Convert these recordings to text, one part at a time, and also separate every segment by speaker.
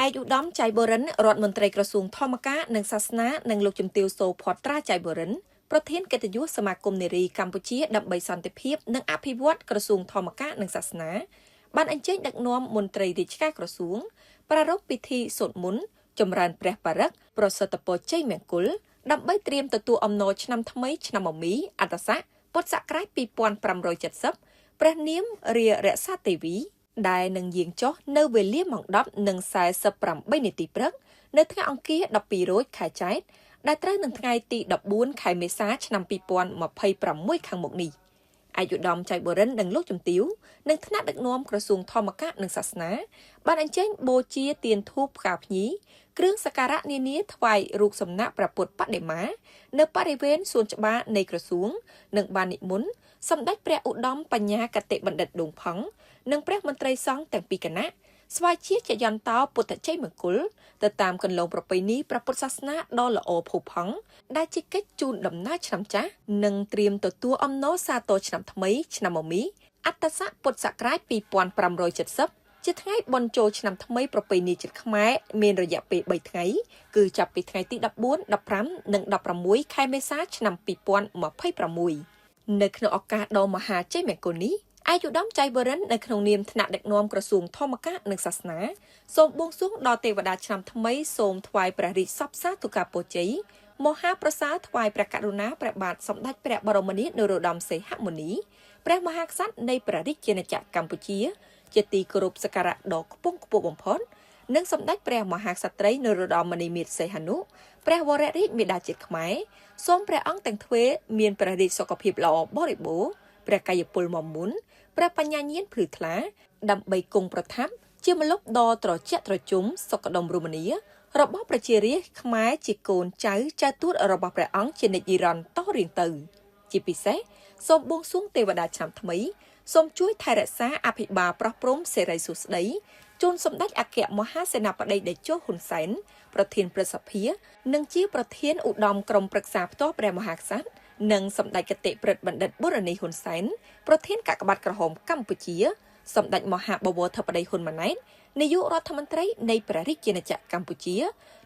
Speaker 1: ឯកឧត្តមចៃបូរិនរដ្ឋមន្ត្រីក្រសួងធម្មការនិងសាសនានិងលោកជំទាវសូផតត្រាចៃបូរិនប្រធានកិត្តិយសសមាគមនារីកម្ពុជាដើម្បីសន្តិភាពនិងអភិវឌ្ឍក្រសួងធម្មការនិងសាសនាបានអញ្ជើញដឹកនាំមន្ត្រីរាជការក្រសួងប្រារព្ធពិធីសូត្រមន្តចម្រើនព្រះបរិក្ខប្រសិទ្ធពរជ័យមង្គលដើម្បីត្រៀមទទួលអំណរឆ្នាំថ្មីឆ្នាំមមីអត្តស័កពុទ្ធសករាជ2570ព្រះនាមរារក្សាទេវីដែលនឹងយាងចុះនៅវេលាម៉ោង 10:48 នាទីព្រឹកនៅថ្ងៃអង្គារ12រោចខែចែកដែលត្រូវនឹងថ្ងៃទី14ខែមេសាឆ្នាំ2026ខាងមុខនេះឯកឧត្តមចៃបូរិននិងលោកជំទាវនិងថ្នាក់ដឹកនាំក្រសួងធម្មការនិងសាសនាបានអញ្ជើញបូជាទានធូបផ្កាភ្ញីគ្រឿងសក្ការៈនានាថ្វាយរូបសំណាកព្រះពុទ្ធបដិមានៅបរិវេណសួនច្បារនៃក្រសួងនិងបាននិមន្តសម្ដេចព្រះឧត្តមបញ្ញាកតិបណ្ឌិតដួងផង់និងព្រះមន្ត្រីសង្ឃទាំងពីរគណៈស្វាជាចយន្តោពុទ្ធជ័យមង្គលទៅតាមគន្លងប្រពៃណីព្រះពុទ្ធសាសនាដ៏ល្អផូរផង់ដែលជាកិច្ចជូនដំណើរឆ្នាំចាស់និងត្រៀមទទួលអំណរសាទរឆ្នាំថ្មីឆ្នាំមមីអត្តស័កពុទ្ធសករាជ2570ជាថ្ងៃបុណ្យចូលឆ្នាំថ្មីប្រពៃណីជាតិខ្មែរមានរយៈពេល3ថ្ងៃគឺចាប់ពីថ្ងៃទី14 15និង16ខែមេសាឆ្នាំ2026នៅក្នុងឱកាសដ៏មហាជ័យមង្គលនេះឯកឧត្តមចៃបូរិននៅក្នុងនាមថ្នាក់ដឹកនាំក្រសួងធម្មការនិងសាសនាសូមបួងសួងដល់ទេវតាឆ្នាំថ្មីសូមថ្វាយព្រះរាជសព្វសាធុការពរជ័យមហាប្រសាថ្វាយព្រះករុណាព្រះបាទសម្ដេចព្រះបរមនាថនរោត្តមសីហមុនីព្រះមហាក្សត្រនៃព្រះរាជាណាចក្រកម្ពុជាជាទីគោរពសក្ការៈដ៏ខ្ពង់ខ្ពស់បំផុតនិងសម្ដេចព្រះមហាក្សត្រីនរោត្តមមុនីមាត្រសីហនុព្រះវររាជមេដាជាតិខ្មែរសូមព្រះអង្គទាំងទ្វេមានព្រះរាជសុខភាពល្អបរិបូរណ៍ព្រះកាយពលមមុនព្រះបញ្ញាញាណភ្លឺថ្លាដើម្បីគង់ប្រថាប់ជាម្លប់ដ៏ត្រជាក់ត្រជុំសុខដុមរមនារបស់ប្រជារាស្ត្រខ្មែរជាកូនចៅទួតរបស់ព្រះអង្គជានិច្ចនិរន្តរ៍តរៀងទៅជាពិសេសសូមបួងសួងទេវតាឆ្នាំថ្មីសូមជួយថែរក្សាអភិបាលប្រោះព្រំសេរីសុស្ដីជូនសម្ដេចអគ្គមហាសេនាបតីតេជោហ៊ុនសែនប្រធានព្រឹទ្ធសភានិងជាប្រធានឧត្តមក្រុមប្រឹក្សាផ្ទាល់ព្រះមហាក្សត្រនិងសម្ដេចគតិព្រឹទ្ធបណ្ឌិតបូរនីហ៊ុនសែនប្រធានកាកបាទក្រហមកម្ពុជាសម្ដេចមហាបវរធិបតីហ៊ុនម៉ាណែតនាយករដ្ឋមន្ត្រីនៃព្រះរាជាណាចក្រកម្ពុជា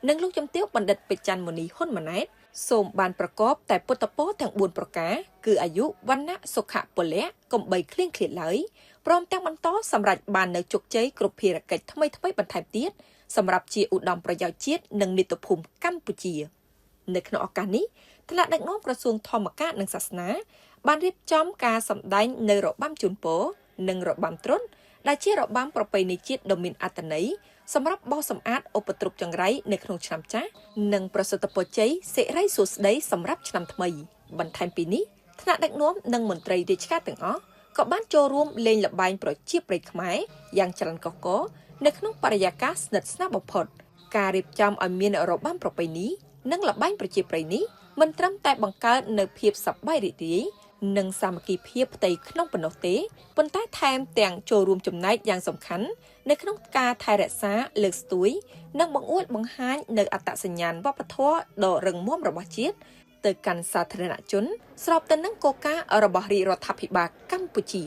Speaker 1: និងលោកជំទាវបណ្ឌិតពេជ្រច័ន្ទមុនីហ៊ុនម៉ាណែតសូមបានប្រកបតែពុទ្ធពរទាំង4ប្រការគឺអាយុវណ្ណៈសុខៈពលៈកុំបីឃ្លៀងឃ្លាតឡើយព្រមទាំងបន្តសម្រេចបាននូវជោគជ័យគ្រប់ភារកិច្ចថ្មីៗបន្ថែមទៀតសម្រាប់ជាឧត្តមប្រយោជន៍ជាតិនិងមាតុភូមិកម្ពុជានៅក្នុងឱកាសនេះថ្នាក់ដឹកនាំក្រសួងធម្មការនិងសាសនាបានរៀបចំការសម្ដែងនៅរបាំជូនពរនិងរបាំត្រុដិដែលជារបាំប្រពៃណីជាតិដ៏មានអត្ថន័យសម្រាប់បោសសម្អាតឧបទ្រពចង្រៃនៅក្នុងឆ្នាំចាស់និងប្រសិទ្ធពរជ័យសិរីសួស្ដីសម្រាប់ឆ្នាំថ្មីបន្ថែមពីនេះថ្នាក់ដឹកនាំនិងមន្ត្រីរាជការទាំងអស់ក៏បានចូលរួមលេងល្បែងប្រជាប្រិយខ្មែរយ៉ាងច្រើនកុះករនៅក្នុងបរិយាកាសស្និទ្ធស្នាលបំផុតការរៀបចំឲ្យមានរបាំប្រពៃណីនិងល្បែងប្រជាប្រិយនេះមិនត្រឹមតែបង្កើតនូវភាពសប្បាយរីករាយនិងសាមគ្គីភាពផ្ទៃក្នុងប៉ុណ្ណោះទេប៉ុន្តែថែមទាំងចូលរួមចំណែកយ៉ាងសំខាន់នៅក្នុងការថែរក្សាលើកស្ទួយនិងបង្អួតបង្ហាញនៅអត្តសញ្ញាណវប្បធម៌ដ៏រឹងមាំរបស់ជាតិទៅកាន់សាធារណជនស្របទៅនឹងគោលការណ៍របស់រាជរដ្ឋាភិបាលកម្ពុជា